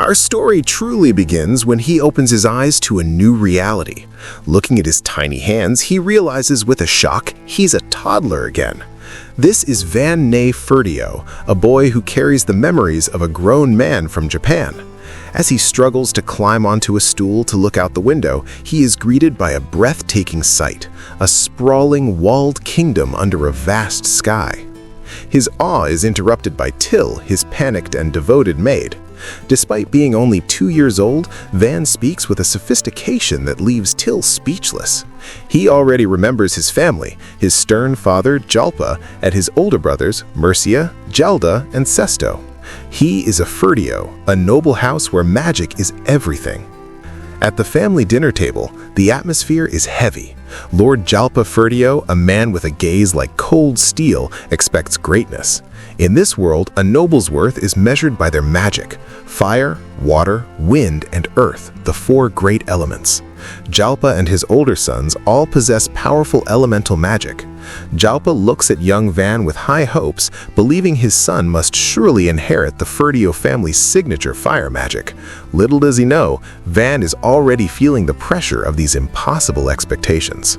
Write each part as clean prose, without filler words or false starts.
Our story truly begins when he opens his eyes to a new reality. Looking at his tiny hands, he realizes with a shock he's a toddler again. This is Ney Fertio, a boy who carries the memories of a grown man from Japan. As he struggles to climb onto a stool to look out the window, he is greeted by a breathtaking sight, a sprawling, walled kingdom under a vast sky. His awe is interrupted by Till, his panicked and devoted maid. Despite being only 2 years old, Van speaks with a sophistication that leaves Till speechless. He already remembers his family, his stern father, Jalpa, and his older brothers, Mercia, Jalda, and Sesto. He is a Fertio, a noble house where magic is everything. At the family dinner table, the atmosphere is heavy. Lord Jalpa Fertio, a man with a gaze like cold steel, expects greatness. In this world, a noble's worth is measured by their magic: fire, water, wind, and earth, the 4 great elements. Jalpa and his older sons all possess powerful elemental magic. Jalpa looks at young Van with high hopes, believing his son must surely inherit the Fertio family's signature fire magic. Little does he know, Van is already feeling the pressure of these impossible expectations.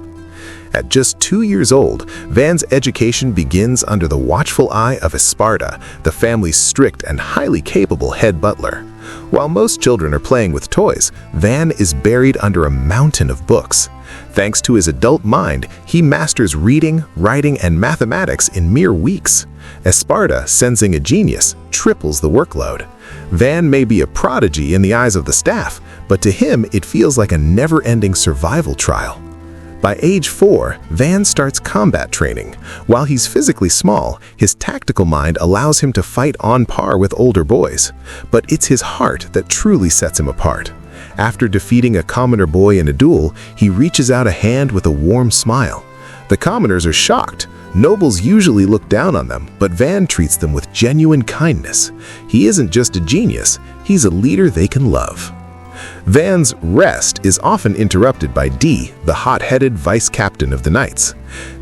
At just 2 years old, Van's education begins under the watchful eye of Esparta, the family's strict and highly capable head butler. While most children are playing with toys, Van is buried under a mountain of books. Thanks to his adult mind, he masters reading, writing, and mathematics in mere weeks. Esparta, sensing a genius, triples the workload. Van may be a prodigy in the eyes of the staff, but to him it feels like a never-ending survival trial. By age 4, Van starts combat training. While he's physically small, his tactical mind allows him to fight on par with older boys. But it's his heart that truly sets him apart. After defeating a commoner boy in a duel, he reaches out a hand with a warm smile. The commoners are shocked. Nobles usually look down on them, but Van treats them with genuine kindness. He isn't just a genius, he's a leader they can love. Van's rest is often interrupted by Dee, the hot-headed vice captain of the Knights.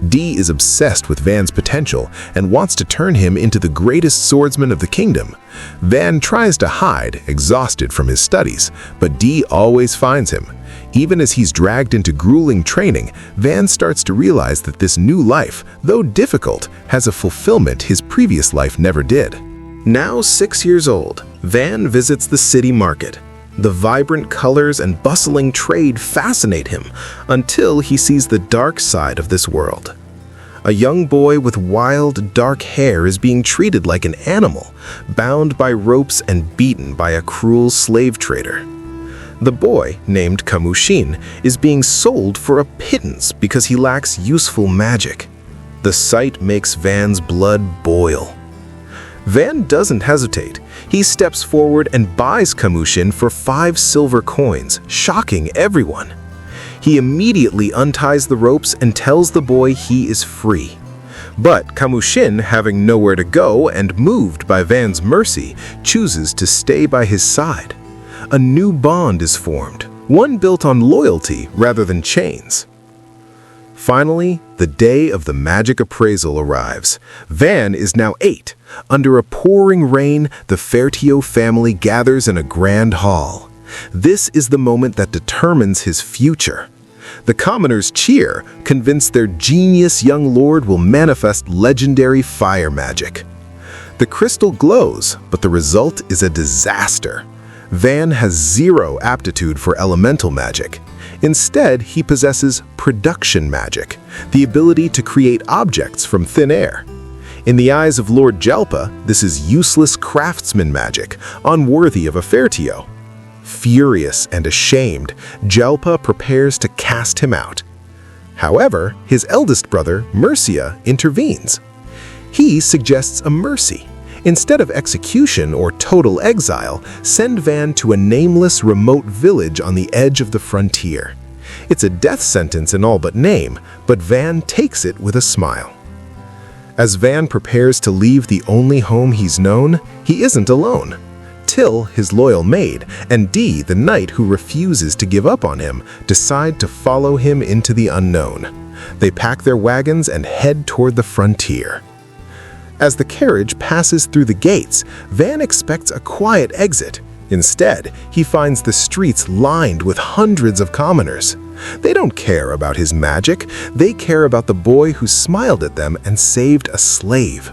Dee is obsessed with Van's potential and wants to turn him into the greatest swordsman of the kingdom. Van tries to hide, exhausted from his studies, but Dee always finds him. Even as he's dragged into grueling training, Van starts to realize that this new life, though difficult, has a fulfillment his previous life never did. Now 6 years old, Van visits the city market. The vibrant colors and bustling trade fascinate him until he sees the dark side of this world. A young boy with wild, dark hair is being treated like an animal, bound by ropes and beaten by a cruel slave trader. The boy, named Kamushin, is being sold for a pittance because he lacks useful magic. The sight makes Van's blood boil. Van doesn't hesitate. He steps forward and buys Kamushin for 5 silver coins, shocking everyone. He immediately unties the ropes and tells the boy he is free. But Kamushin, having nowhere to go and moved by Van's mercy, chooses to stay by his side. A new bond is formed, one built on loyalty rather than chains. Finally, the day of the magic appraisal arrives. Van is now 8. Under a pouring rain, the Fertio family gathers in a grand hall. This is the moment that determines his future. The commoners cheer, convinced their genius young lord will manifest legendary fire magic. The crystal glows, but the result is a disaster. Van has 0 aptitude for elemental magic. Instead, he possesses production magic, the ability to create objects from thin air. In the eyes of Lord Jalpa, this is useless craftsman magic, unworthy of a Fertio. Furious and ashamed, Jalpa prepares to cast him out. However, his eldest brother, Mercia, intervenes. He suggests a mercy. Instead of execution or total exile, send Van to a nameless, remote village on the edge of the frontier. It's a death sentence in all but name, but Van takes it with a smile. As Van prepares to leave the only home he's known, he isn't alone. Till, his loyal maid, and Dee, the knight who refuses to give up on him, decide to follow him into the unknown. They pack their wagons and head toward the frontier. As the carriage passes through the gates, Van expects a quiet exit. Instead, he finds the streets lined with hundreds of commoners. They don't care about his magic, they care about the boy who smiled at them and saved a slave.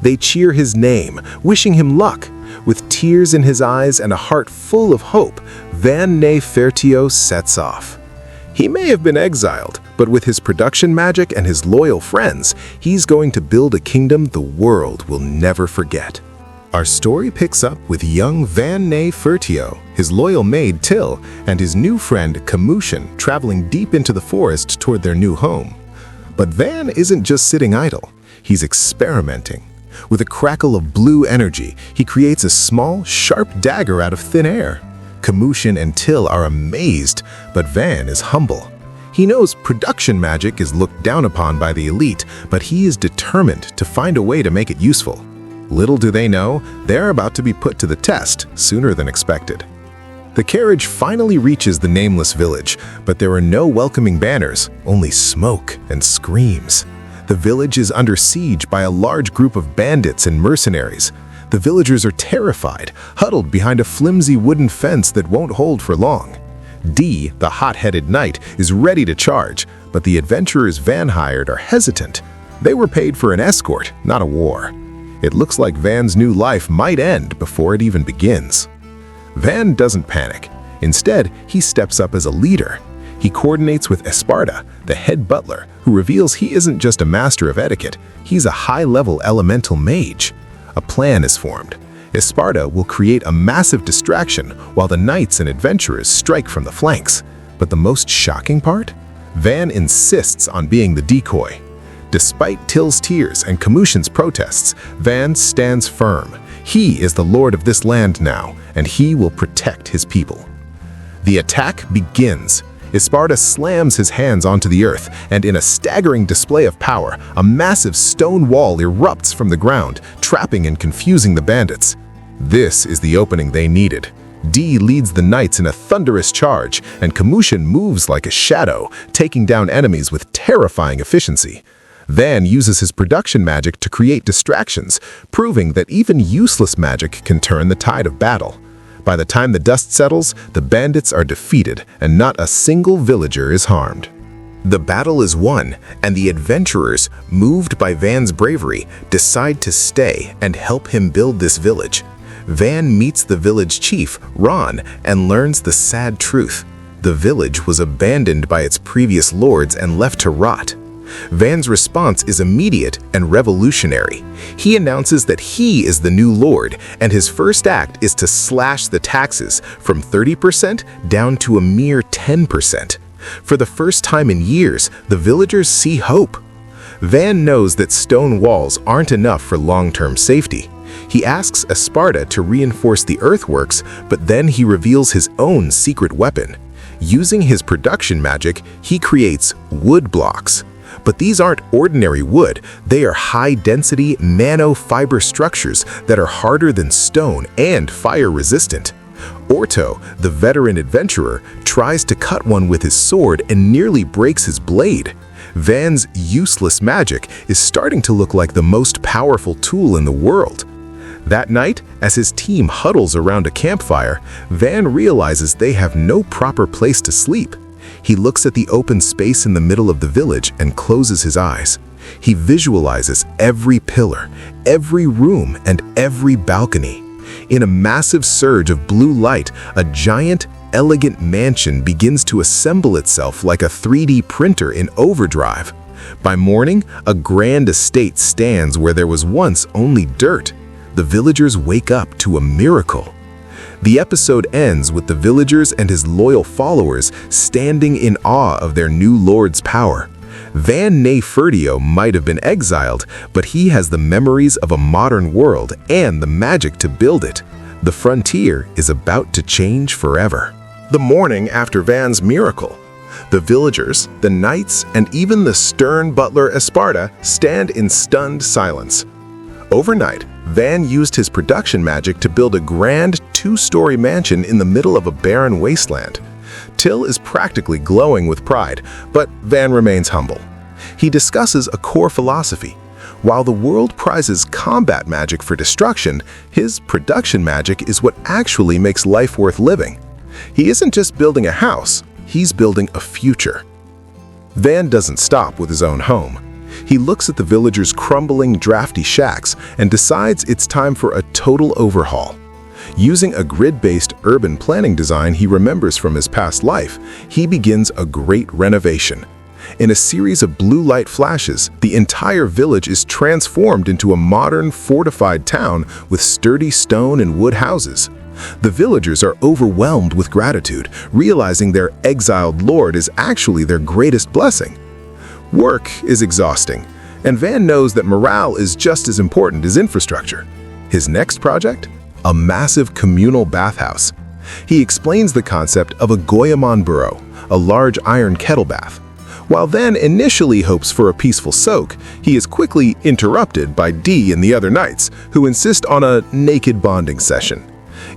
They cheer his name, wishing him luck. With tears in his eyes and a heart full of hope, Ney Fertio sets off. He may have been exiled, but with his production magic and his loyal friends, he's going to build a kingdom the world will never forget. Our story picks up with young Ney Fertio, his loyal maid Till, and his new friend Camushan traveling deep into the forest toward their new home. But Van isn't just sitting idle, he's experimenting. With a crackle of blue energy, he creates a small, sharp dagger out of thin air. Camushan and Till are amazed, but Van is humble. He knows production magic is looked down upon by the elite, but he is determined to find a way to make it useful. Little do they know, they're about to be put to the test sooner than expected. The carriage finally reaches the nameless village, but there are no welcoming banners, only smoke and screams. The village is under siege by a large group of bandits and mercenaries. The villagers are terrified, huddled behind a flimsy wooden fence that won't hold for long. Dee, the hot-headed knight, is ready to charge, but the adventurers Van hired are hesitant. They were paid for an escort, not a war. It looks like Van's new life might end before it even begins. Van doesn't panic. Instead, he steps up as a leader. He coordinates with Esparta, the head butler, who reveals he isn't just a master of etiquette, he's a high-level elemental mage. A plan is formed. Esparta will create a massive distraction while the knights and adventurers strike from the flanks. But the most shocking part? Van insists on being the decoy. Despite Till's tears and Camushan's protests, Van stands firm. He is the lord of this land now, and he will protect his people. The attack begins. Esparta slams his hands onto the earth, and in a staggering display of power, a massive stone wall erupts from the ground, trapping and confusing the bandits. This is the opening they needed. Dee leads the knights in a thunderous charge, and Camushan moves like a shadow, taking down enemies with terrifying efficiency. Van uses his production magic to create distractions, proving that even useless magic can turn the tide of battle. By the time the dust settles, the bandits are defeated and not a single villager is harmed. The battle is won, and the adventurers, moved by Van's bravery, decide to stay and help him build this village. Van meets the village chief, Ron, and learns the sad truth. The village was abandoned by its previous lords and left to rot. Van's response is immediate and revolutionary. He announces that he is the new lord, and his first act is to slash the taxes from 30% down to a mere 10%. For the first time in years, the villagers see hope. Van knows that stone walls aren't enough for long-term safety. He asks Esparta to reinforce the earthworks, but then he reveals his own secret weapon. Using his production magic, he creates wood blocks. But these aren't ordinary wood, they are high-density nanofiber structures that are harder than stone and fire-resistant. Orto, the veteran adventurer, tries to cut one with his sword and nearly breaks his blade. Van's useless magic is starting to look like the most powerful tool in the world. That night, as his team huddles around a campfire, Van realizes they have no proper place to sleep. He looks at the open space in the middle of the village and closes his eyes. He visualizes every pillar, every room, and every balcony. In a massive surge of blue light, a giant, elegant mansion begins to assemble itself like a 3D printer in overdrive. By morning, a grand estate stands where there was once only dirt. The villagers wake up to a miracle. The episode ends with the villagers and his loyal followers standing in awe of their new lord's power. Ney Fertio might have been exiled, but he has the memories of a modern world and the magic to build it. The frontier is about to change forever. The morning after Van's miracle, the villagers, the knights, and even the stern butler Esparta stand in stunned silence. Overnight, Van used his production magic to build a grand two-story mansion in the middle of a barren wasteland. Till is practically glowing with pride, but Van remains humble. He discusses a core philosophy. While the world prizes combat magic for destruction, his production magic is what actually makes life worth living. He isn't just building a house, he's building a future. Van doesn't stop with his own home. He looks at the villagers' crumbling, drafty shacks and decides it's time for a total overhaul. Using a grid-based urban planning design he remembers from his past life, he begins a great renovation. In a series of blue light flashes, the entire village is transformed into a modern, fortified town with sturdy stone and wood houses. The villagers are overwhelmed with gratitude, realizing their exiled lord is actually their greatest blessing. Work is exhausting, and Van knows that morale is just as important as infrastructure. His next project? A massive communal bathhouse. He explains the concept of a goemon burrow, a large iron kettle bath. While Van initially hopes for a peaceful soak, he is quickly interrupted by Dee and the other knights, who insist on a naked bonding session.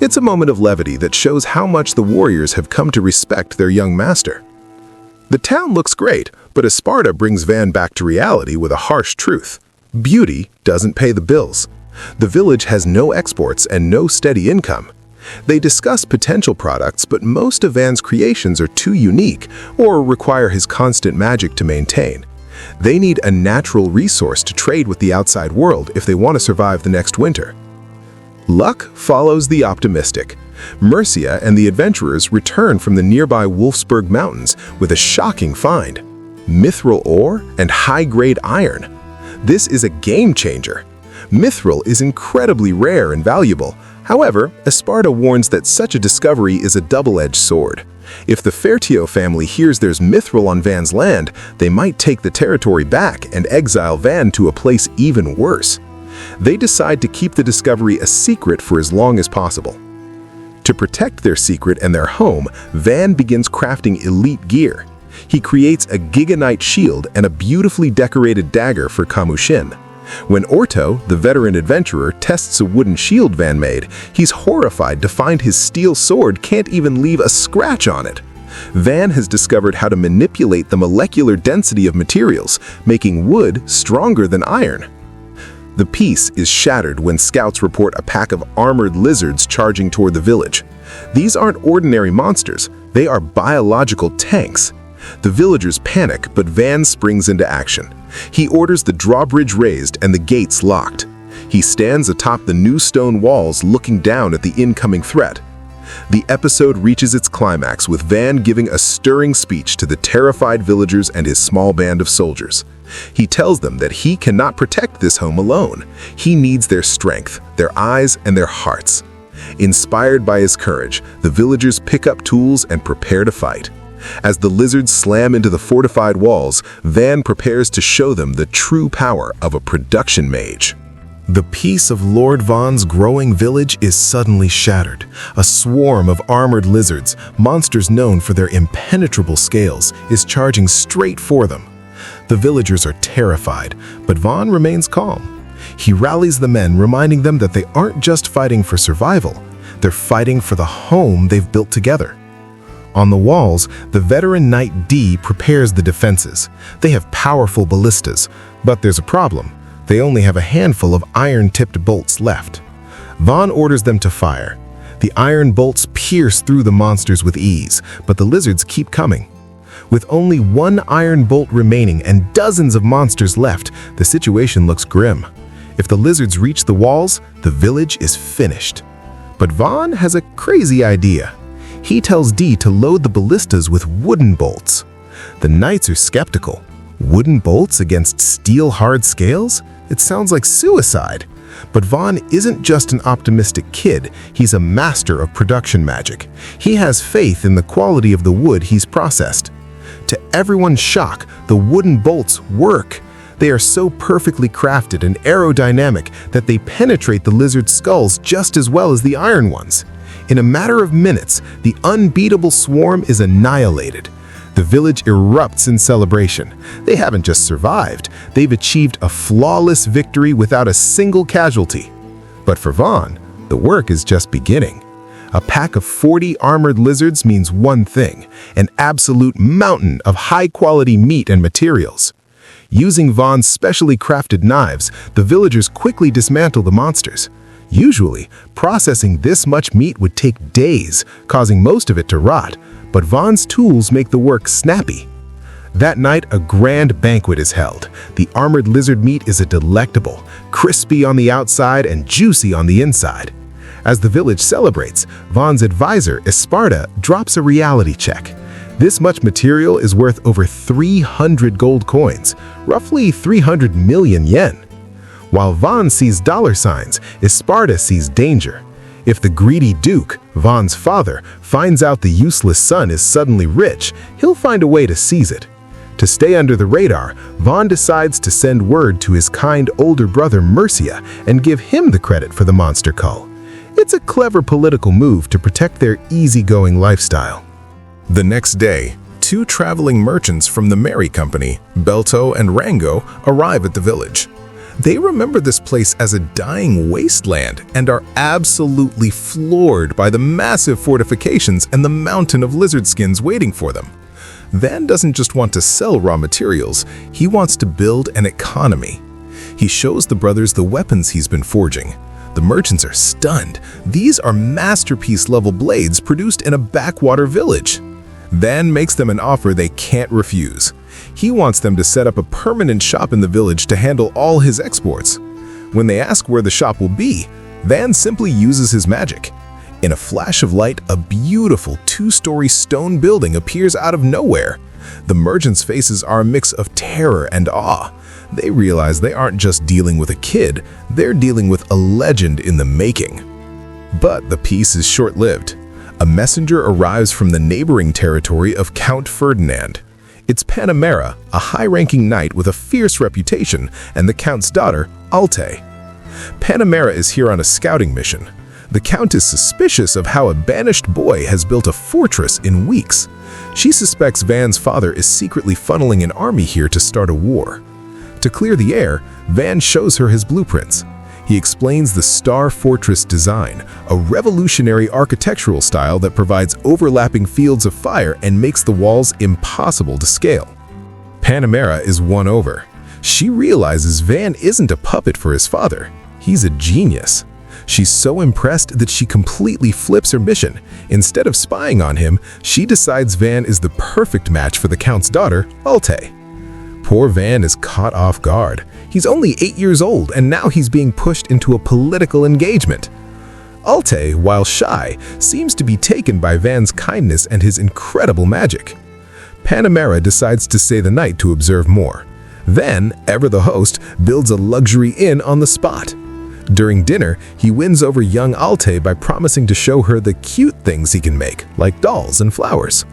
It's a moment of levity that shows how much the warriors have come to respect their young master. The town looks great, but Esparta brings Van back to reality with a harsh truth. Beauty doesn't pay the bills. The village has no exports and no steady income. They discuss potential products, but most of Van's creations are too unique or require his constant magic to maintain. They need a natural resource to trade with the outside world if they want to survive the next winter. Luck follows the optimistic. Mercia and the adventurers return from the nearby Wolfsburg Mountains with a shocking find: mithril ore and high-grade iron. This is a game changer. Mithril is incredibly rare and valuable. However, Esparta warns that such a discovery is a double-edged sword. If the Fertio family hears there's mithril on Van's land, they might take the territory back and exile Van to a place even worse. They decide to keep the discovery a secret for as long as possible. To protect their secret and their home, Van begins crafting elite gear. He creates a giganite shield and a beautifully decorated dagger for Kamushin. When Orto, the veteran adventurer, tests a wooden shield Van made, he's horrified to find his steel sword can't even leave a scratch on it. Van has discovered how to manipulate the molecular density of materials, making wood stronger than iron. The peace is shattered when scouts report a pack of armored lizards charging toward the village. These aren't ordinary monsters, they are biological tanks. The villagers panic, but Van springs into action. He orders the drawbridge raised and the gates locked. He stands atop the new stone walls looking down at the incoming threat. The episode reaches its climax with Van giving a stirring speech to the terrified villagers and his small band of soldiers. He tells them that he cannot protect this home alone. He needs their strength, their eyes, and their hearts. Inspired by his courage, the villagers pick up tools and prepare to fight. As the lizards slam into the fortified walls, Van prepares to show them the true power of a production mage. The peace of Lord Vaughn's growing village is suddenly shattered. A swarm of armored lizards, monsters known for their impenetrable scales, is charging straight for them. The villagers are terrified, but Vaughn remains calm. He rallies the men, reminding them that they aren't just fighting for survival, they're fighting for the home they've built together. On the walls, the veteran knight Dee prepares the defenses. They have powerful ballistas, but there's a problem. They only have a handful of iron-tipped bolts left. Vaughn orders them to fire. The iron bolts pierce through the monsters with ease, but the lizards keep coming. With only one iron bolt remaining and dozens of monsters left, the situation looks grim. If the lizards reach the walls, the village is finished. But Vaughn has a crazy idea. He tells Dee to load the ballistas with wooden bolts. The knights are skeptical. Wooden bolts against steel-hard scales? It sounds like suicide. But Vaughn isn't just an optimistic kid, he's a master of production magic. He has faith in the quality of the wood he's processed. To everyone's shock, the wooden bolts work. They are so perfectly crafted and aerodynamic that they penetrate the lizard skulls just as well as the iron ones. In a matter of minutes, the unbeatable swarm is annihilated. The village erupts in celebration. They haven't just survived, they've achieved a flawless victory without a single casualty. But for Vaughn, the work is just beginning. A pack of 40 armored lizards means one thing: an absolute mountain of high-quality meat and materials. Using Vaughn's specially crafted knives, the villagers quickly dismantle the monsters. Usually, processing this much meat would take days, causing most of it to rot, but Vaughn's tools make the work snappy. That night, a grand banquet is held. The armored lizard meat is delectable, crispy on the outside and juicy on the inside. As the village celebrates, Vaughn's advisor, Esparta, drops a reality check. This much material is worth over 300 gold coins, roughly 300 million yen. While Vaughn sees dollar signs, Esparta sees danger. If the greedy duke, Vaughn's father, finds out the useless son is suddenly rich, he'll find a way to seize it. To stay under the radar, Vaughn decides to send word to his kind older brother Mercia and give him the credit for the monster cull. It's a clever political move to protect their easygoing lifestyle. The next day, two traveling merchants from the Mary Company, Belto and Rango, arrive at the village. They remember this place as a dying wasteland and are absolutely floored by the massive fortifications and the mountain of lizard skins waiting for them. Van doesn't just want to sell raw materials, he wants to build an economy. He shows the brothers the weapons he's been forging. The merchants are stunned. These are masterpiece-level blades produced in a backwater village. Van makes them an offer they can't refuse. He wants them to set up a permanent shop in the village to handle all his exports. When they ask where the shop will be, Van simply uses his magic. In a flash of light, a beautiful two-story stone building appears out of nowhere. The merchants' faces are a mix of terror and awe. They realize they aren't just dealing with a kid, they're dealing with a legend in the making. But the peace is short-lived. A messenger arrives from the neighboring territory of Count Ferdinand. It's Panamera, a high-ranking knight with a fierce reputation, and the Count's daughter, Alte. Panamera is here on a scouting mission. The Count is suspicious of how a banished boy has built a fortress in weeks. She suspects Van's father is secretly funneling an army here to start a war. To clear the air, Van shows her his blueprints. He explains the Star Fortress design, a revolutionary architectural style that provides overlapping fields of fire and makes the walls impossible to scale. Panamera is won over. She realizes Van isn't a puppet for his father. He's a genius. She's so impressed that she completely flips her mission. Instead of spying on him, she decides Van is the perfect match for the Count's daughter, Alte. Poor Van is caught off guard. He's only 8 years old, and now he's being pushed into a political engagement. Alte, while shy, seems to be taken by Van's kindness and his incredible magic. Panamera decides to stay the night to observe more. Then, ever the host, builds a luxury inn on the spot. During dinner, he wins over young Alte by promising to show her the cute things he can make, like dolls and flowers.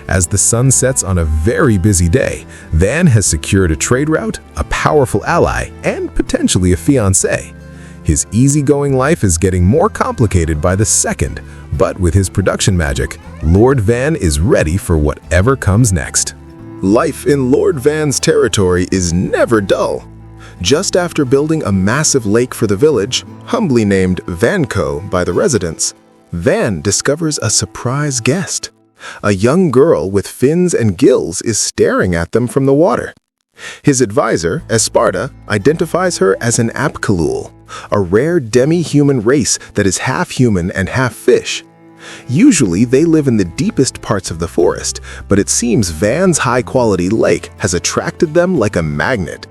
As the sun sets on a very busy day, Van has secured a trade route, a powerful ally, and potentially a fiancé. His easygoing life is getting more complicated by the second, but with his production magic, Lord Van is ready for whatever comes next. Life in Lord Van's territory is never dull. Just after building a massive lake for the village, humbly named Vanco by the residents, Van discovers a surprise guest. A young girl with fins and gills is staring at them from the water. His advisor, Esparta, identifies her as an Apkalul, a rare demi-human race that is half human and half fish. Usually, they live in the deepest parts of the forest, but it seems Van's high-quality lake has attracted them like a magnet.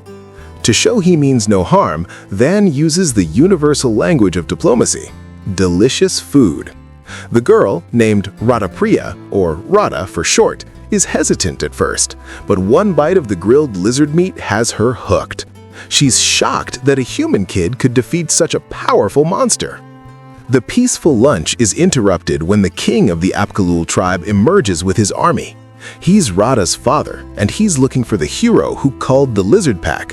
To show he means no harm, Van uses the universal language of diplomacy: delicious food. The girl, named Radhapriya, or Radha for short, is hesitant at first, but one bite of the grilled lizard meat has her hooked. She's shocked that a human kid could defeat such a powerful monster. The peaceful lunch is interrupted when the king of the Apkalul tribe emerges with his army. He's Radha's father, and he's looking for the hero who culled the lizard pack.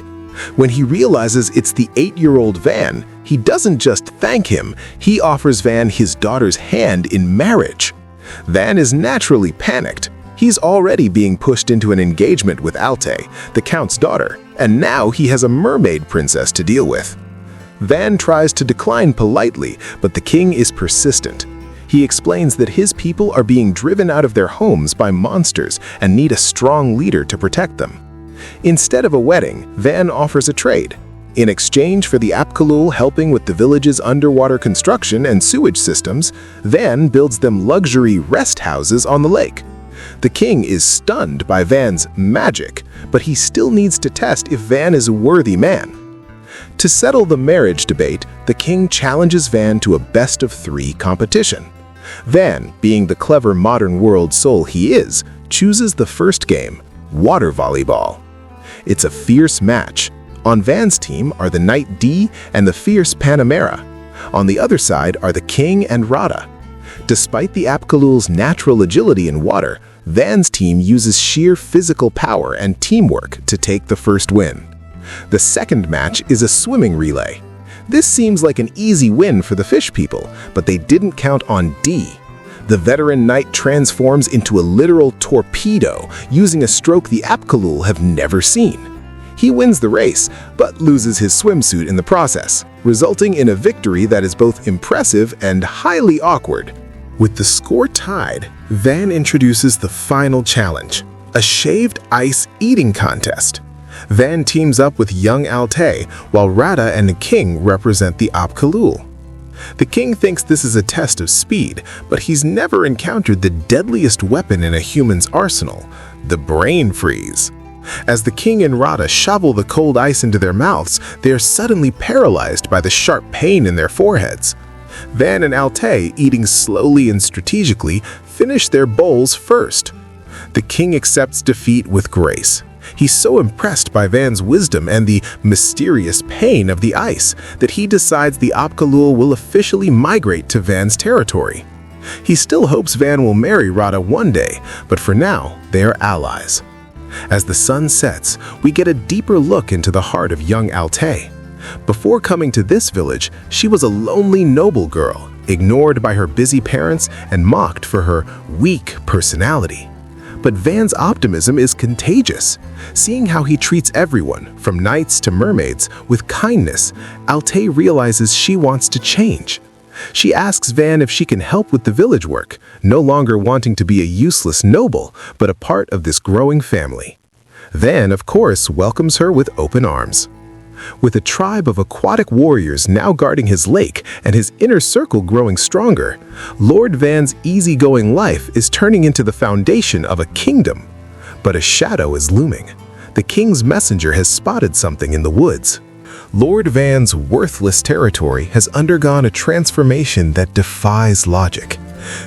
When he realizes it's the 8-year-old Van, he doesn't just thank him, he offers Van his daughter's hand in marriage. Van is naturally panicked. He's already being pushed into an engagement with Alte, the Count's daughter, and now he has a mermaid princess to deal with. Van tries to decline politely, but the king is persistent. He explains that his people are being driven out of their homes by monsters and need a strong leader to protect them. Instead of a wedding, Van offers a trade. In exchange for the Apkalul helping with the village's underwater construction and sewage systems, Van builds them luxury rest houses on the lake. The king is stunned by Van's magic, but he still needs to test if Van is a worthy man. To settle the marriage debate, the king challenges Van to a best-of-3 competition. Van, being the clever modern world soul he is, chooses the first game, water volleyball. It's a fierce match. On Van's team are the Knight D and the fierce Panamera. On the other side are the King and Rada. Despite the Apkalul's natural agility in water, Van's team uses sheer physical power and teamwork to take the first win. The second match is a swimming relay. This seems like an easy win for the fish people, but they didn't count on D. The veteran knight transforms into a literal torpedo, using a stroke the Apkalul have never seen. He wins the race, but loses his swimsuit in the process, resulting in a victory that is both impressive and highly awkward. With the score tied, Van introduces the final challenge, a shaved ice eating contest. Van teams up with young Alte, while Rada and the king represent the Apkalul. The king thinks this is a test of speed, but he's never encountered the deadliest weapon in a human's arsenal, the brain freeze. As the king and Rada shovel the cold ice into their mouths, they are suddenly paralyzed by the sharp pain in their foreheads. Van and Alte, eating slowly and strategically, finish their bowls first. The king accepts defeat with grace. He's so impressed by Van's wisdom and the mysterious pain of the ice that he decides the Apkalul will officially migrate to Van's territory. He still hopes Van will marry Rada one day, but for now, they are allies. As the sun sets, we get a deeper look into the heart of young Alte. Before coming to this village, she was a lonely noble girl, ignored by her busy parents and mocked for her weak personality. But Van's optimism is contagious. Seeing how he treats everyone, from knights to mermaids, with kindness, Alte realizes she wants to change. She asks Van if she can help with the village work, no longer wanting to be a useless noble, but a part of this growing family. Van, of course, welcomes her with open arms. With a tribe of aquatic warriors now guarding his lake and his inner circle growing stronger, Lord Van's easygoing life is turning into the foundation of a kingdom. But a shadow is looming. The king's messenger has spotted something in the woods. Lord Van's worthless territory has undergone a transformation that defies logic.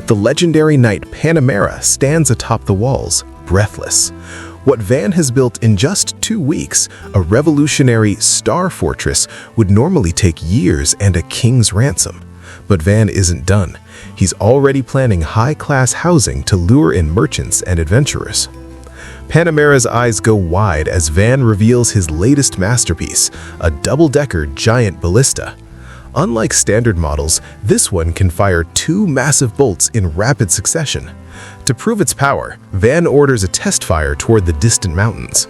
The legendary knight Panamera stands atop the walls, breathless. What Van has built in just 2 weeks, a revolutionary star fortress, would normally take years and a king's ransom. But Van isn't done. He's already planning high-class housing to lure in merchants and adventurers. Panamera's eyes go wide as Van reveals his latest masterpiece, a double-decker giant ballista. Unlike standard models, this one can fire 2 massive bolts in rapid succession. To prove its power, Van orders a test fire toward the distant mountains.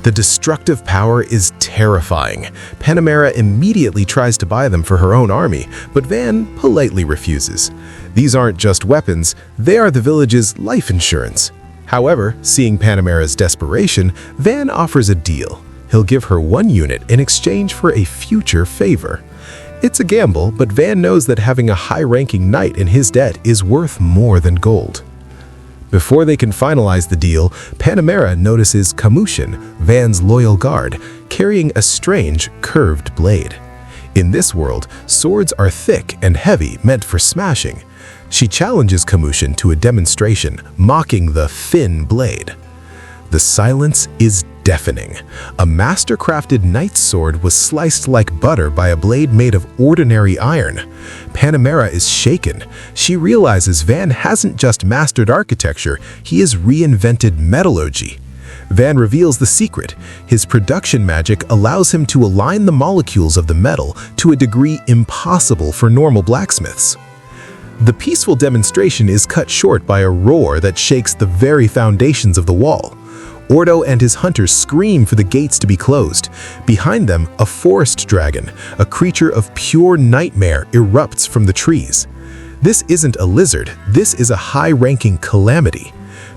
The destructive power is terrifying. Panamera immediately tries to buy them for her own army, but Van politely refuses. These aren't just weapons, they are the village's life insurance. However, seeing Panamera's desperation, Van offers a deal. He'll give her 1 unit in exchange for a future favor. It's a gamble, but Van knows that having a high-ranking knight in his debt is worth more than gold. Before they can finalize the deal, Panamera notices Kamushin, Van's loyal guard, carrying a strange, curved blade. In this world, swords are thick and heavy, meant for smashing. She challenges Kamushin to a demonstration, mocking the thin blade. The silence is deafening. A master-crafted knight's sword was sliced like butter by a blade made of ordinary iron. Panamera is shaken. She realizes Van hasn't just mastered architecture, he has reinvented metallurgy. Van reveals the secret. His production magic allows him to align the molecules of the metal to a degree impossible for normal blacksmiths. The peaceful demonstration is cut short by a roar that shakes the very foundations of the wall. Ordo and his hunters scream for the gates to be closed. Behind them, a forest dragon, a creature of pure nightmare, erupts from the trees. This isn't a lizard, this is a high-ranking calamity.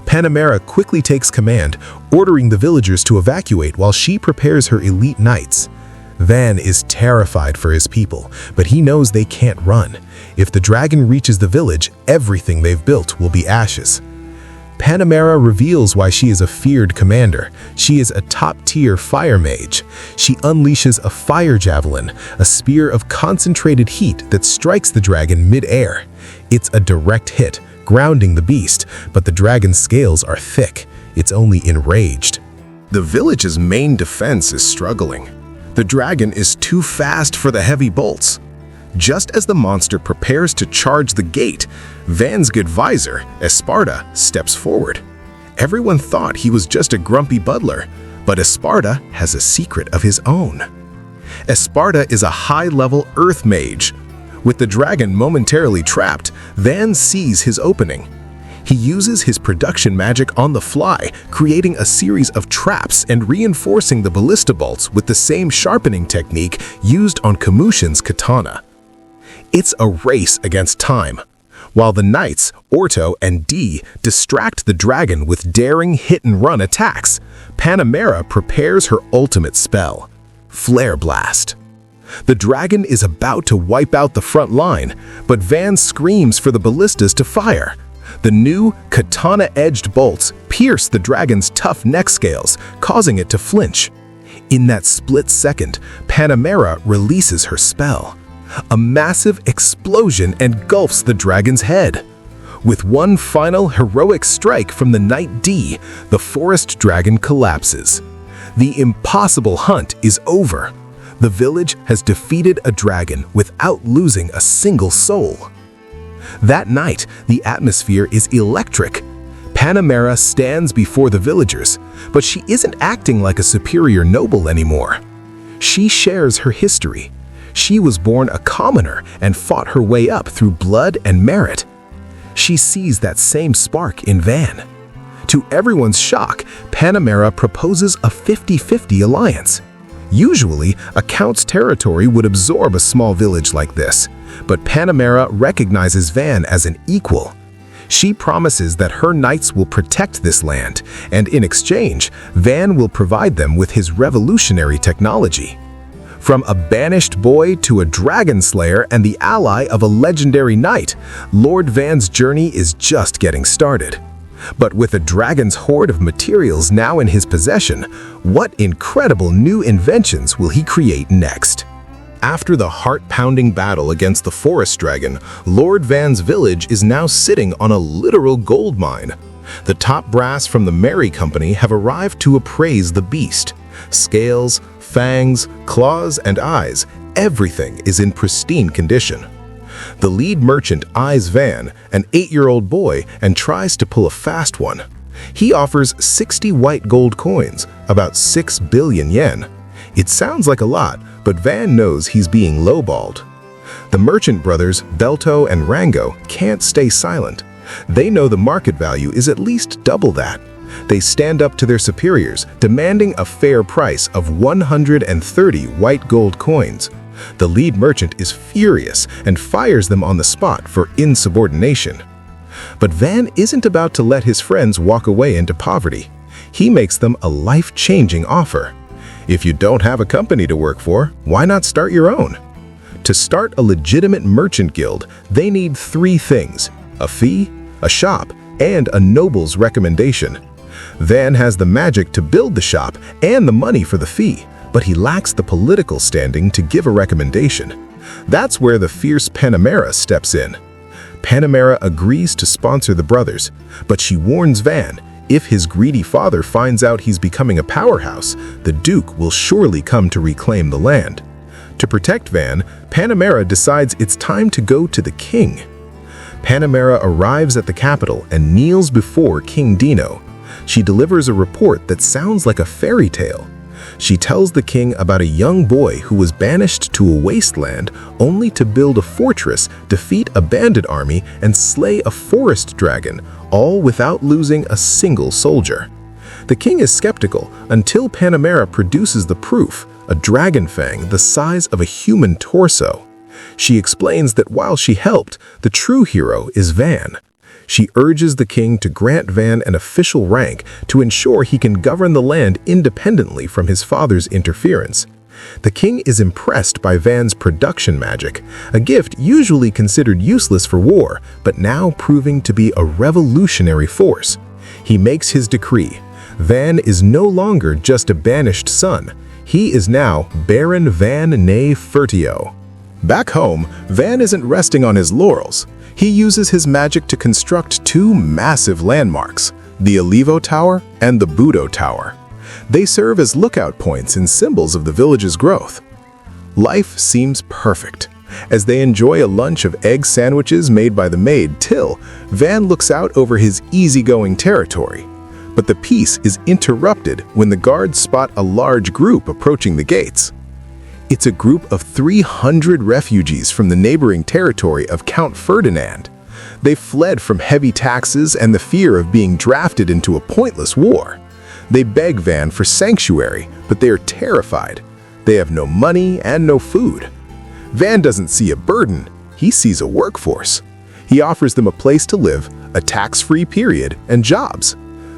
Panamera quickly takes command, ordering the villagers to evacuate while she prepares her elite knights. Van is terrified for his people, but he knows they can't run. If the dragon reaches the village, everything they've built will be ashes. Panamera reveals why she is a feared commander. She is a top-tier fire mage. She unleashes a fire javelin, a spear of concentrated heat that strikes the dragon mid-air. It's a direct hit, grounding the beast, but the dragon's scales are thick. It's only enraged. The village's main defense is struggling. The dragon is too fast for the heavy bolts. Just as the monster prepares to charge the gate, Van's advisor, Esparta, steps forward. Everyone thought he was just a grumpy butler, but Esparta has a secret of his own. Esparta is a high-level earth mage. With the dragon momentarily trapped, Van sees his opening. He uses his production magic on the fly, creating a series of traps and reinforcing the ballista bolts with the same sharpening technique used on Kamushin's katana. It's a race against time. While the knights, Orto and Dee, distract the dragon with daring hit-and-run attacks, Panamera prepares her ultimate spell, Flare Blast. The dragon is about to wipe out the front line, but Van screams for the ballistas to fire. The new katana-edged bolts pierce the dragon's tough neck scales, causing it to flinch. In that split second, Panamera releases her spell. A massive explosion engulfs the dragon's head. With one final heroic strike from the Knight D, the forest dragon collapses. The impossible hunt is over. The village has defeated a dragon without losing a single soul. That night, the atmosphere is electric. Panamera stands before the villagers, but she isn't acting like a superior noble anymore. She shares her history. She was born a commoner and fought her way up through blood and merit. She sees that same spark in Van. To everyone's shock, Panamera proposes a 50-50 alliance. Usually, a count's territory would absorb a small village like this, but Panamera recognizes Van as an equal. She promises that her knights will protect this land, and in exchange, Van will provide them with his revolutionary technology. From a banished boy to a dragon slayer and the ally of a legendary knight, Lord Van's journey is just getting started. But with a dragon's hoard of materials now in his possession, what incredible new inventions will he create next? After the heart-pounding battle against the forest dragon, Lord Van's village is now sitting on a literal gold mine. The top brass from the Merry Company have arrived to appraise the beast. Scales, fangs, claws, and eyes, everything is in pristine condition. The lead merchant eyes Van, an 8-year-old boy, and tries to pull a fast one. He offers 60 white gold coins, about 6 billion yen. It sounds like a lot, but Van knows he's being lowballed. The merchant brothers, Belto and Rango, can't stay silent. They know the market value is at least double that. They stand up to their superiors, demanding a fair price of 130 white gold coins. The lead merchant is furious and fires them on the spot for insubordination. But Van isn't about to let his friends walk away into poverty. He makes them a life-changing offer. If you don't have a company to work for, why not start your own? To start a legitimate merchant guild, they need 3 things: a fee, a shop, and a noble's recommendation. Van has the magic to build the shop and the money for the fee, but he lacks the political standing to give a recommendation. That's where the fierce Panamera steps in. Panamera agrees to sponsor the brothers, but she warns Van, if his greedy father finds out he's becoming a powerhouse, the Duke will surely come to reclaim the land. To protect Van, Panamera decides it's time to go to the king. Panamera arrives at the capital and kneels before King Dino. She delivers a report that sounds like a fairy tale. She tells the king about a young boy who was banished to a wasteland only to build a fortress, defeat a bandit army, and slay a forest dragon, all without losing a single soldier. The king is skeptical until Panamera produces the proof, a dragon fang the size of a human torso. She explains that while she helped, the true hero is Van. She urges the king to grant Van an official rank to ensure he can govern the land independently from his father's interference. The king is impressed by Van's production magic, a gift usually considered useless for war, but now proving to be a revolutionary force. He makes his decree. Van is no longer just a banished son. He is now Baron Van Ney Fertio. Back home, Van isn't resting on his laurels. He uses his magic to construct two massive landmarks, the Olivo Tower and the Budo Tower. They serve as lookout points and symbols of the village's growth. Life seems perfect. As they enjoy a lunch of egg sandwiches made by the maid Till, Van looks out over his easygoing territory. But the peace is interrupted when the guards spot a large group approaching the gates. It's a group of 300 refugees from the neighboring territory of Count Ferdinand. They fled from heavy taxes and the fear of being drafted into a pointless war. They beg Van for sanctuary, but they are terrified. They have no money and no food. Van doesn't see a burden, he sees a workforce. He offers them a place to live, a tax-free period, and jobs.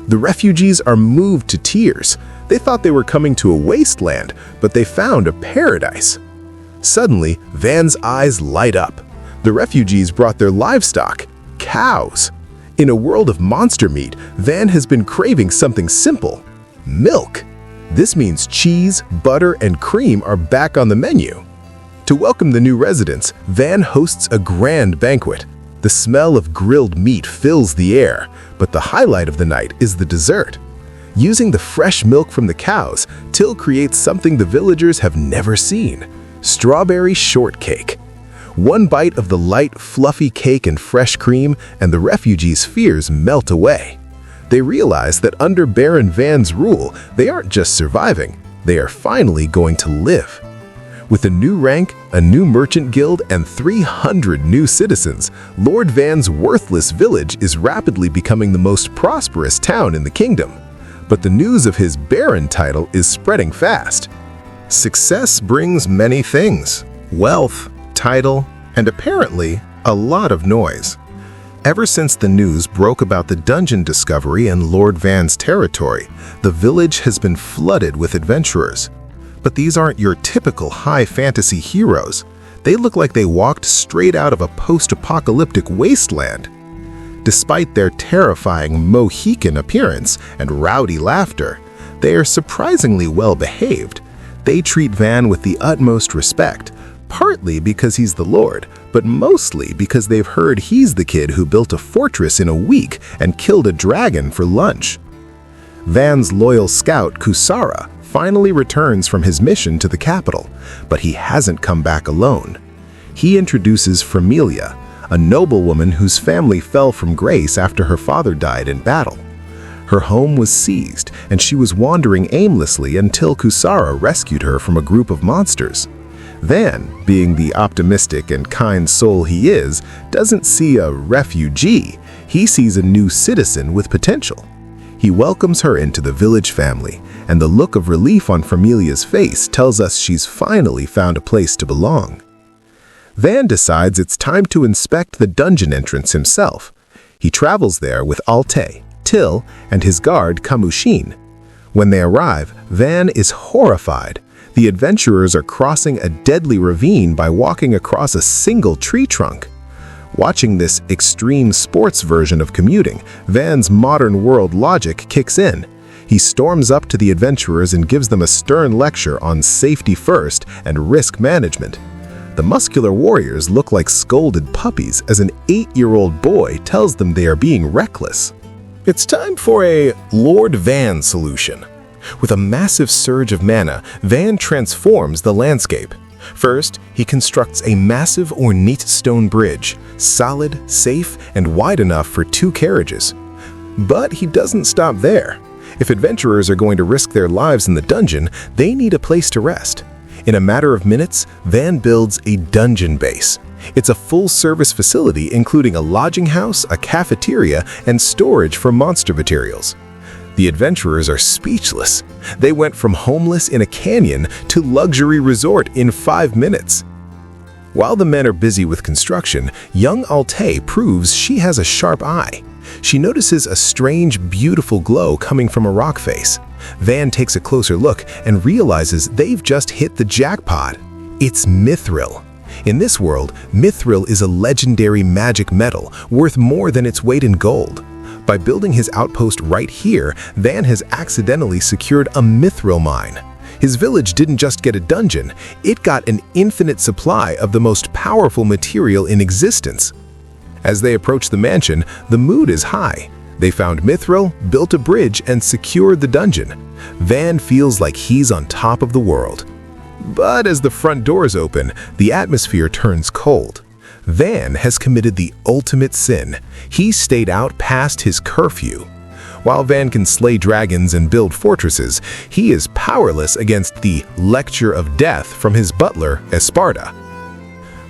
The refugees are moved to tears. They thought they were coming to a wasteland, but they found a paradise. Suddenly, Van's eyes light up. The refugees brought their livestock, cows. In a world of monster meat, Van has been craving something simple: milk. This means cheese, butter, and cream are back on the menu. To welcome the new residents, Van hosts a grand banquet. The smell of grilled meat fills the air, but the highlight of the night is the dessert. Using the fresh milk from the cows, Till creates something the villagers have never seen: strawberry shortcake. One bite of the light, fluffy cake and fresh cream, and the refugees' fears melt away. They realize that under Baron Van's rule, they aren't just surviving, they are finally going to live. With a new rank, a new merchant guild, and 300 new citizens, Lord Van's worthless village is rapidly becoming the most prosperous town in the kingdom. But the news of his Baron title is spreading fast. Success brings many things: wealth, title, and apparently a lot of noise. Ever since the news broke about the dungeon discovery in Lord Van's territory, the village has been flooded with adventurers. But these aren't your typical high fantasy heroes. They look like they walked straight out of a post-apocalyptic wasteland. Despite their terrifying Mohican appearance and rowdy laughter, they are surprisingly well behaved. They treat Van with the utmost respect, partly because he's the Lord, but mostly because they've heard he's the kid who built a fortress in a week and killed a dragon for lunch. Van's loyal scout, Kusara, finally returns from his mission to the capital, but he hasn't come back alone. He introduces Familia, a noblewoman whose family fell from grace after her father died in battle. Her home was seized, and she was wandering aimlessly until Kusara rescued her from a group of monsters. Van, being the optimistic and kind soul he is, doesn't see a refugee. He sees a new citizen with potential. He welcomes her into the village family, and the look of relief on Familia's face tells us she's finally found a place to belong. Van decides it's time to inspect the dungeon entrance himself. He travels there with Alte, Till, and his guard Kamushin. When they arrive, Van is horrified. The adventurers are crossing a deadly ravine by walking across a single tree trunk. Watching this extreme sports version of commuting, Van's modern world logic kicks in. He storms up to the adventurers and gives them a stern lecture on safety first and risk management. The muscular warriors look like scolded puppies as an 8-year-old boy tells them they are being reckless. It's time for a Lord Van solution. With a massive surge of mana, Van transforms the landscape. First, he constructs a massive ornate stone bridge, solid, safe, and wide enough for 2 carriages. But he doesn't stop there. If adventurers are going to risk their lives in the dungeon, they need a place to rest. In a matter of minutes, Van builds a dungeon base. It's a full-service facility including a lodging house, a cafeteria, and storage for monster materials. The adventurers are speechless. They went from homeless in a canyon to luxury resort in 5 minutes. While the men are busy with construction, young Alte proves she has a sharp eye. She notices a strange, beautiful glow coming from a rock face. Van takes a closer look and realizes they've just hit the jackpot. It's mithril. In this world, mithril is a legendary magic metal worth more than its weight in gold. By building his outpost right here, Van has accidentally secured a mithril mine. His village didn't just get a dungeon, it got an infinite supply of the most powerful material in existence. As they approach the mansion, the mood is high. They found mithril, built a bridge, and secured the dungeon. Van feels like he's on top of the world. But as the front doors open, the atmosphere turns cold. Van has committed the ultimate sin. He stayed out past his curfew. While Van can slay dragons and build fortresses, he is powerless against the lecture of death from his butler, Esparta.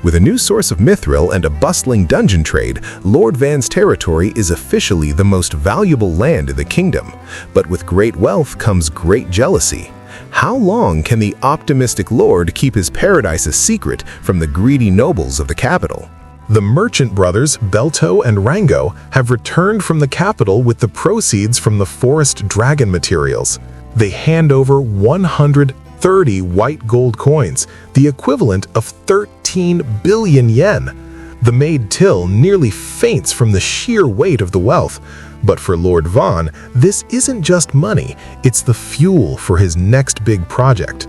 With a new source of mithril and a bustling dungeon trade, Lord Van's territory is officially the most valuable land in the kingdom. But with great wealth comes great jealousy. How long can the optimistic lord keep his paradise a secret from the greedy nobles of the capital? The merchant brothers, Belto and Rango, have returned from the capital with the proceeds from the forest dragon materials. They hand over 130 white gold coins, the equivalent of 13 billion yen. The maid Till nearly faints from the sheer weight of the wealth. But for Lord Van, this isn't just money, it's the fuel for his next big project.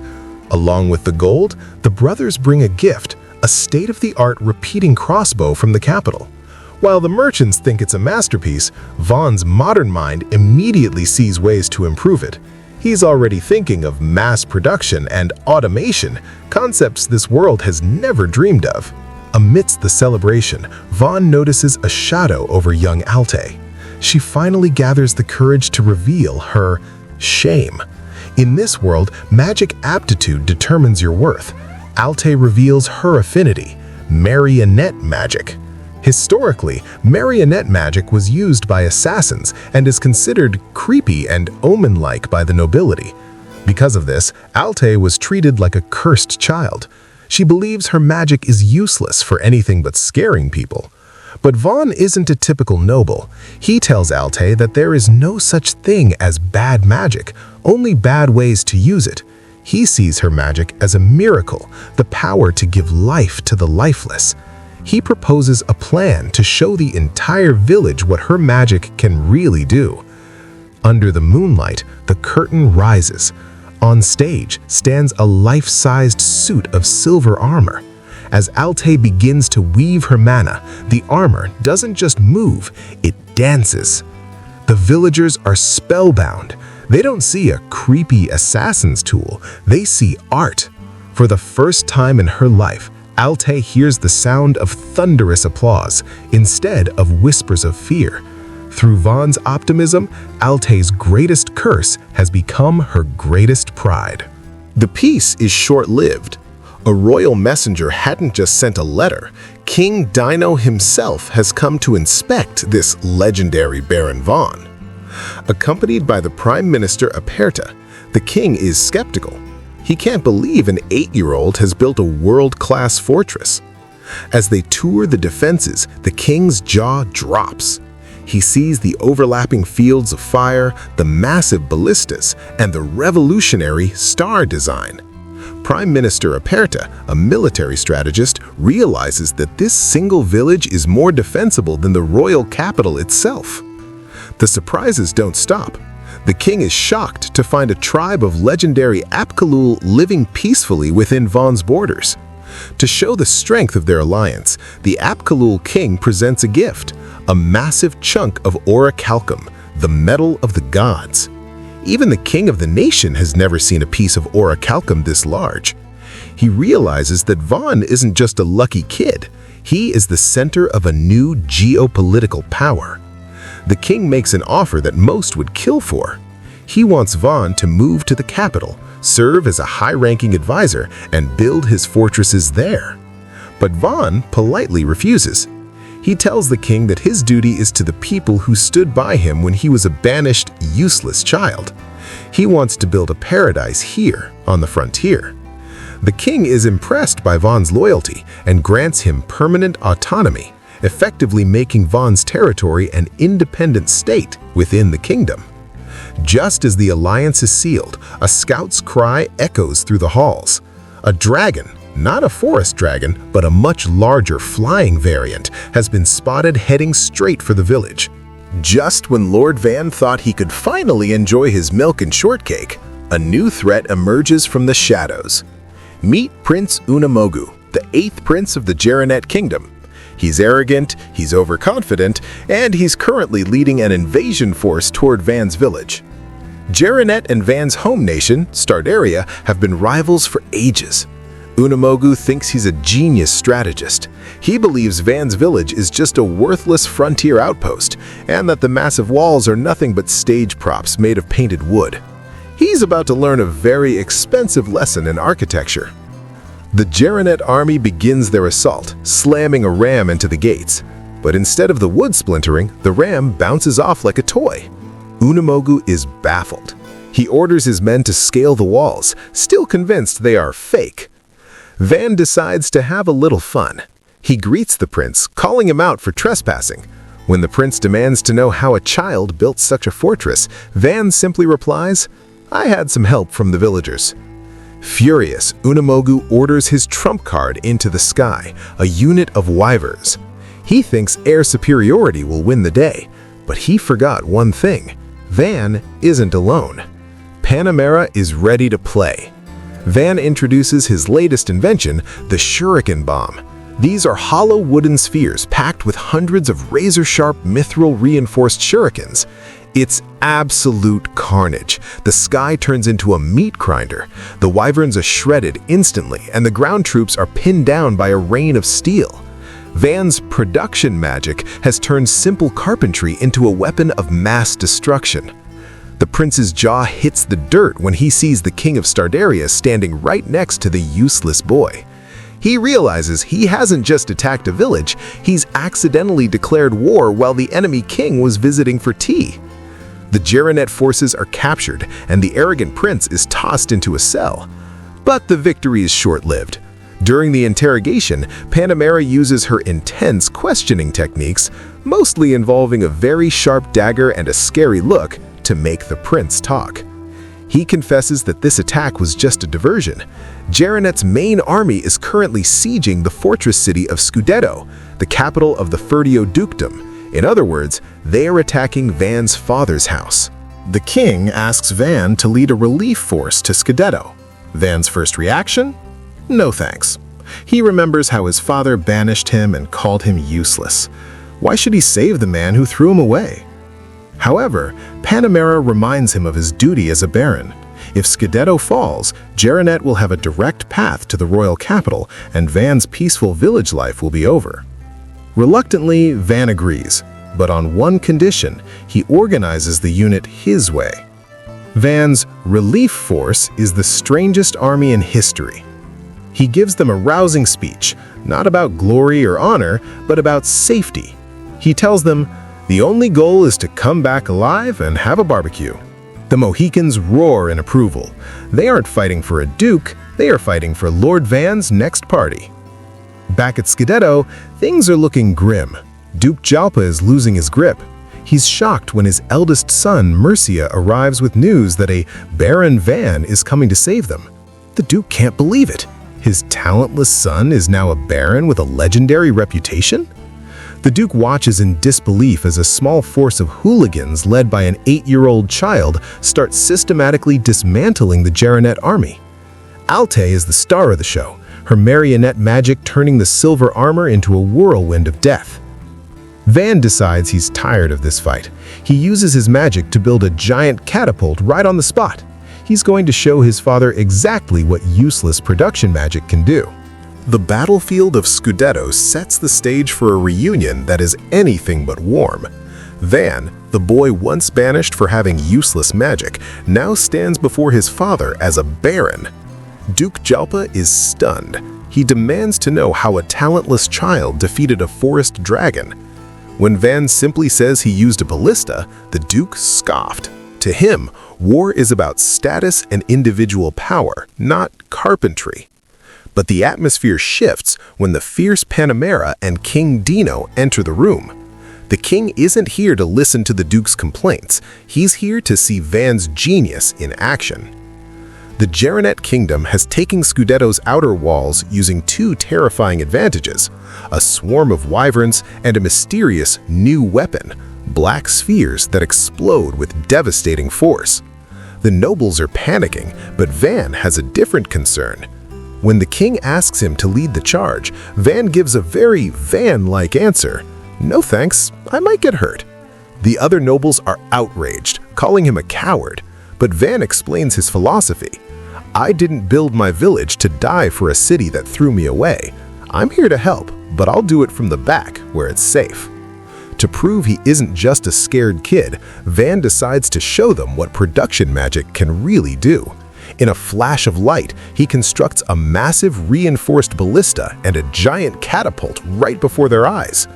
Along with the gold, the brothers bring a gift, a state-of-the-art repeating crossbow from the capital. While the merchants think it's a masterpiece, Van's modern mind immediately sees ways to improve it. He's already thinking of mass production and automation, concepts this world has never dreamed of. Amidst the celebration, Van notices a shadow over young Alte. She finally gathers the courage to reveal her shame. In this world, magic aptitude determines your worth. Alte reveals her affinity, Marionette Magic. Historically, Marionette Magic was used by assassins and is considered creepy and omen-like by the nobility. Because of this, Alte was treated like a cursed child. She believes her magic is useless for anything but scaring people. But Van isn't a typical noble. He tells Alte that there is no such thing as bad magic, only bad ways to use it. He sees her magic as a miracle, the power to give life to the lifeless. He proposes a plan to show the entire village what her magic can really do. Under the moonlight, the curtain rises. On stage stands a life-sized suit of silver armor. As Alte begins to weave her mana, the armor doesn't just move, it dances. The villagers are spellbound. They don't see a creepy assassin's tool, they see art. For the first time in her life, Alte hears the sound of thunderous applause instead of whispers of fear. Through Van's optimism, Alte's greatest curse has become her greatest pride. The piece is short-lived. A royal messenger hadn't just sent a letter. King Dino himself has come to inspect this legendary Baron Van. Accompanied by the Prime Minister Aperta, the king is skeptical. He can't believe an 8-year-old has built a world-class fortress. As they tour the defenses, the king's jaw drops. He sees the overlapping fields of fire, the massive ballistas, and the revolutionary star design. Prime Minister Aperta, a military strategist, realizes that this single village is more defensible than the royal capital itself. The surprises don't stop. The king is shocked to find a tribe of legendary Apkalul living peacefully within Van's borders. To show the strength of their alliance, the Apkalul king presents a gift, a massive chunk of orichalcum, the metal of the gods. Even the king of the nation has never seen a piece of orichalcum this large. He realizes that Van isn't just a lucky kid. He is the center of a new geopolitical power. The king makes an offer that most would kill for. He wants Van to move to the capital, serve as a high-ranking advisor, and build his fortresses there. But Van politely refuses. He tells the king that his duty is to the people who stood by him when he was a banished, useless child. He wants to build a paradise here, on the frontier. The king is impressed by Vaughn's loyalty and grants him permanent autonomy, effectively making Vaughn's territory an independent state within the kingdom. Just as the alliance is sealed, a scout's cry echoes through the halls. A dragon, not a forest dragon, but a much larger flying variant, has been spotted heading straight for the village. Just when Lord Van thought he could finally enjoy his milk and shortcake, a new threat emerges from the shadows. Meet Prince Unamogu, the 8th prince of the Marionette Kingdom. He's arrogant, he's overconfident, and he's currently leading an invasion force toward Van's village. Marionette and Van's home nation, Stardaria, have been rivals for ages. Unamogu thinks he's a genius strategist. He believes Van's village is just a worthless frontier outpost, and that the massive walls are nothing but stage props made of painted wood. He's about to learn a very expensive lesson in architecture. The Marionette army begins their assault, slamming a ram into the gates. But instead of the wood splintering, the ram bounces off like a toy. Unamogu is baffled. He orders his men to scale the walls, still convinced they are fake. Van decides to have a little fun. He greets the prince, calling him out for trespassing. When the prince demands to know how a child built such a fortress, Van simply replies, "I had some help from the villagers." Furious, Unamogu orders his trump card into the sky, a unit of wyverns. He thinks air superiority will win the day, but he forgot one thing. Van isn't alone. Panamera is ready to play. Van introduces his latest invention, the shuriken bomb. These are hollow wooden spheres packed with hundreds of razor-sharp mithril-reinforced shurikens. It's absolute carnage. The sky turns into a meat grinder. The wyverns are shredded instantly, and the ground troops are pinned down by a rain of steel. Van's production magic has turned simple carpentry into a weapon of mass destruction. The prince's jaw hits the dirt when he sees the king of Stardaria standing right next to the useless boy. He realizes he hasn't just attacked a village, he's accidentally declared war while the enemy king was visiting for tea. The Marionette forces are captured, and the arrogant prince is tossed into a cell. But the victory is short-lived. During the interrogation, Panamera uses her intense questioning techniques, mostly involving a very sharp dagger and a scary look, to make the prince talk. He confesses that this attack was just a diversion. Marionette's main army is currently sieging the fortress city of Scudetto, the capital of the Fertio dukedom. In other words, they are attacking Van's father's house. The king asks Van to lead a relief force to Scudetto. Van's first reaction? No thanks. He remembers how his father banished him and called him useless. Why should he save the man who threw him away? However, Panamera reminds him of his duty as a baron. If Scudetto falls, Marionette will have a direct path to the royal capital, and Van's peaceful village life will be over. Reluctantly, Van agrees, but on one condition: he organizes the unit his way. Van's relief force is the strangest army in history. He gives them a rousing speech, not about glory or honor, but about safety. He tells them, the only goal is to come back alive and have a barbecue. The Mohicans roar in approval. They aren't fighting for a duke, they are fighting for Lord Van's next party. Back at Scudetto, things are looking grim. Duke Jalpa is losing his grip. He's shocked when his eldest son, Mercia, arrives with news that a Baron Van is coming to save them. The Duke can't believe it. His talentless son is now a baron with a legendary reputation? The Duke watches in disbelief as a small force of hooligans led by an 8-year-old child starts systematically dismantling the Marionette army. Alte is the star of the show, her marionette magic turning the silver armor into a whirlwind of death. Van decides he's tired of this fight. He uses his magic to build a giant catapult right on the spot. He's going to show his father exactly what useless production magic can do. The battlefield of Scudetto sets the stage for a reunion that is anything but warm. Van, the boy once banished for having useless magic, now stands before his father as a baron. Duke Jalpa is stunned. He demands to know how a talentless child defeated a forest dragon. When Van simply says he used a ballista, the Duke scoffed. To him, war is about status and individual power, not carpentry. But the atmosphere shifts when the fierce Panamera and King Dino enter the room. The king isn't here to listen to the Duke's complaints. He's here to see Van's genius in action. The Marionette Kingdom has taken Scudetto's outer walls using two terrifying advantages: a swarm of wyverns and a mysterious new weapon, black spheres that explode with devastating force. The nobles are panicking, but Van has a different concern. When the king asks him to lead the charge, Van gives a very Van-like answer: "No thanks, I might get hurt." The other nobles are outraged, calling him a coward, but Van explains his philosophy. "I didn't build my village to die for a city that threw me away. I'm here to help, but I'll do it from the back, where it's safe." To prove he isn't just a scared kid, Van decides to show them what production magic can really do. In a flash of light, he constructs a massive reinforced ballista and a giant catapult right before their eyes.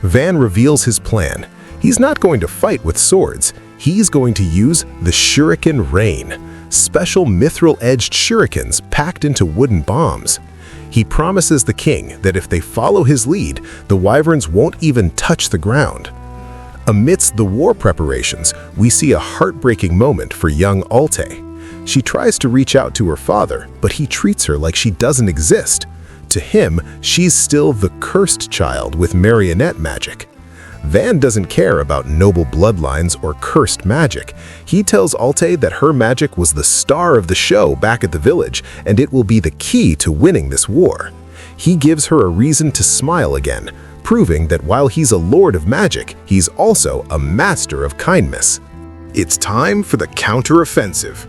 Van reveals his plan. He's not going to fight with swords. He's going to use the Shuriken Rain, special mithril-edged shurikens packed into wooden bombs. He promises the king that if they follow his lead, the wyverns won't even touch the ground. Amidst the war preparations, we see a heartbreaking moment for young Alte. She tries to reach out to her father, but he treats her like she doesn't exist. To him, she's still the cursed child with Marionette Magic. Van doesn't care about noble bloodlines or cursed magic. He tells Alte that her magic was the star of the show back at the village, and it will be the key to winning this war. He gives her a reason to smile again, proving that while he's a lord of magic, he's also a master of kindness. It's time for the counter-offensive.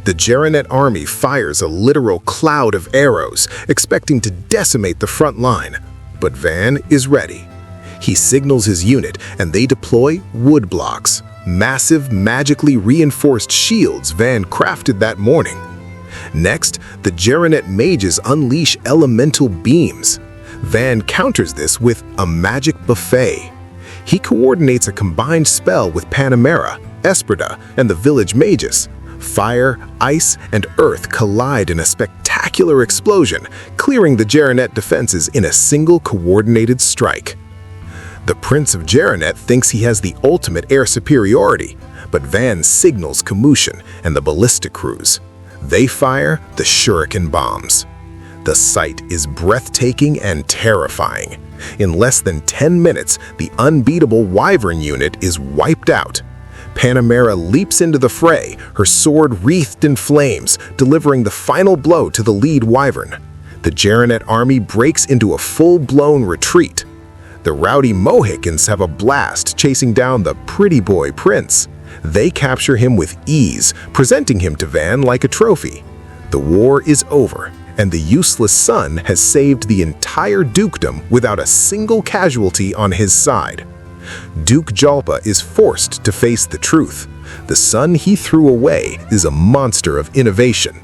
The Marionette army fires a literal cloud of arrows, expecting to decimate the front line. But Van is ready. He signals his unit, and they deploy wood blocks, massive, magically reinforced shields Van crafted that morning. Next, the Marionette mages unleash elemental beams. Van counters this with a magic buffet. He coordinates a combined spell with Panamera, Esperda, and the village mages. Fire, ice, and earth collide in a spectacular explosion, clearing the Marionette defenses in a single coordinated strike. The Prince of Marionette thinks he has the ultimate air superiority, but Van signals Camushin and the ballista crews. They fire the shuriken bombs. The sight is breathtaking and terrifying. In less than 10 minutes, the unbeatable wyvern unit is wiped out. Panamera leaps into the fray, her sword wreathed in flames, delivering the final blow to the lead wyvern. The Marionette army breaks into a full-blown retreat. The rowdy Mohicans have a blast chasing down the pretty boy prince. They capture him with ease, presenting him to Van like a trophy. The war is over, and the useless son has saved the entire dukedom without a single casualty on his side. Duke Jalpa is forced to face the truth. The son he threw away is a monster of innovation.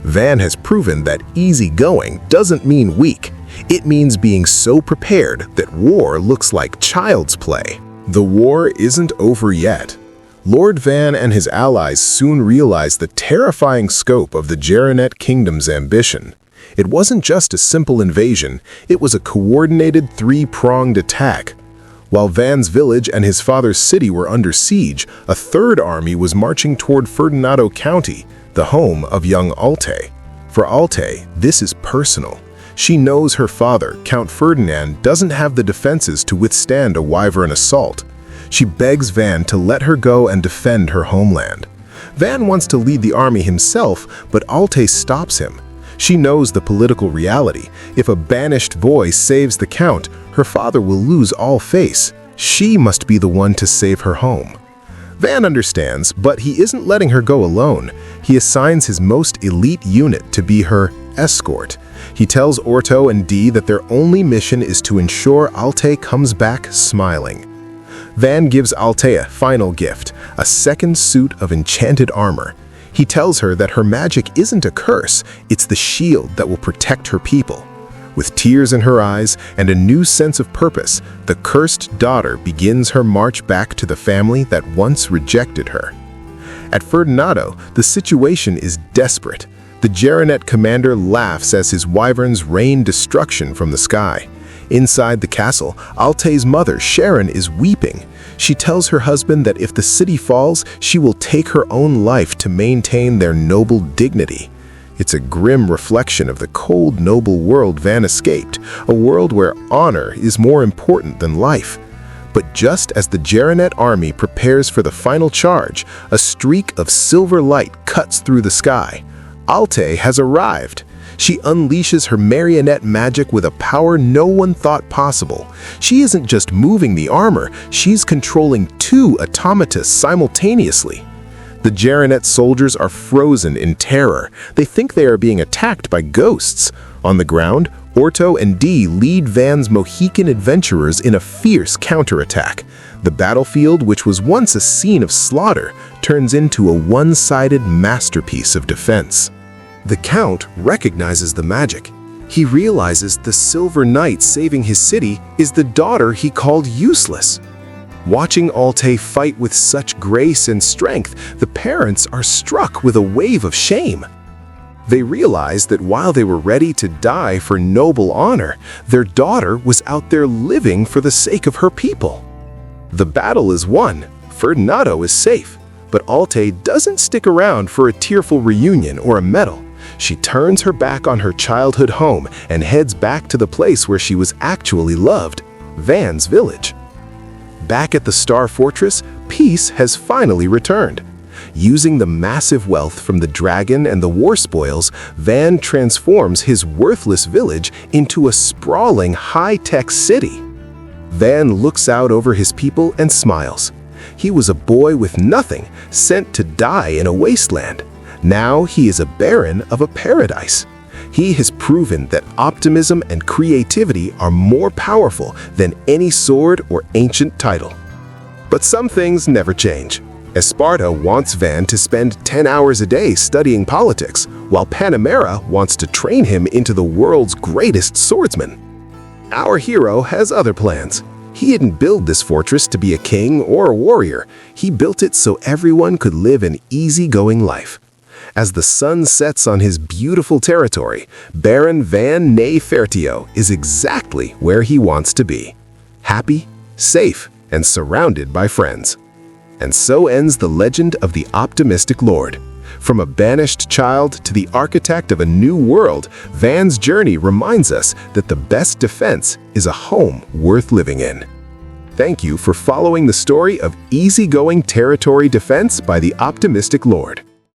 Van has proven that easygoing doesn't mean weak. It means being so prepared that war looks like child's play. The war isn't over yet. Lord Van and his allies soon realize the terrifying scope of the Marionette Kingdom's ambition. It wasn't just a simple invasion, it was a coordinated three-pronged attack. While Van's village and his father's city were under siege, a third army was marching toward Ferdinando County, the home of young Alte. For Alte, this is personal. She knows her father, Count Ferdinand, doesn't have the defenses to withstand a wyvern assault. She begs Van to let her go and defend her homeland. Van wants to lead the army himself, but Alte stops him. She knows the political reality. If a banished boy saves the Count, her father will lose all face. She must be the one to save her home. Van understands, but he isn't letting her go alone. He assigns his most elite unit to be her escort. He tells Orto and Dee that their only mission is to ensure Alte comes back smiling. Van gives Alte a final gift, a second suit of enchanted armor. He tells her that her magic isn't a curse, it's the shield that will protect her people. With tears in her eyes and a new sense of purpose, the cursed daughter begins her march back to the family that once rejected her. At Ferdinando, the situation is desperate. The Marionette commander laughs as his wyverns rain destruction from the sky. Inside the castle, Alte's mother, Sharon, is weeping. She tells her husband that if the city falls, she will take her own life to maintain their noble dignity. It's a grim reflection of the cold, noble world Van escaped, a world where honor is more important than life. But just as the Marionette army prepares for the final charge, a streak of silver light cuts through the sky. Alte has arrived. She unleashes her Marionette Magic with a power no one thought possible. She isn't just moving the armor, she's controlling two automatas simultaneously. The Marionette soldiers are frozen in terror. They think they are being attacked by ghosts. On the ground, Orto and Dee lead Van's Mohican adventurers in a fierce counterattack. The battlefield, which was once a scene of slaughter, turns into a one-sided masterpiece of defense. The Count recognizes the magic. He realizes the Silver Knight saving his city is the daughter he called useless. Watching Alte fight with such grace and strength, the parents are struck with a wave of shame. They realize that while they were ready to die for noble honor, their daughter was out there living for the sake of her people. The battle is won. Ferdinando is safe. But Alte doesn't stick around for a tearful reunion or a medal. She turns her back on her childhood home and heads back to the place where she was actually loved, Van's village. Back at the Star Fortress, peace has finally returned. Using the massive wealth from the dragon and the war spoils, Van transforms his worthless village into a sprawling high-tech city. Van looks out over his people and smiles. He was a boy with nothing, sent to die in a wasteland. Now he is a baron of a paradise. He has proven that optimism and creativity are more powerful than any sword or ancient title. But some things never change. Esparta wants Van to spend 10 hours a day studying politics, while Panamera wants to train him into the world's greatest swordsman. Our hero has other plans. He didn't build this fortress to be a king or a warrior. He built it so everyone could live an easygoing life. As the sun sets on his beautiful territory, Baron Van Ney Fertio is exactly where he wants to be. Happy, safe, and surrounded by friends. And so ends the legend of the optimistic lord. From a banished child to the architect of a new world, Van's journey reminds us that the best defense is a home worth living in. Thank you for following the story of Easygoing Territory Defense by the Optimistic Lord.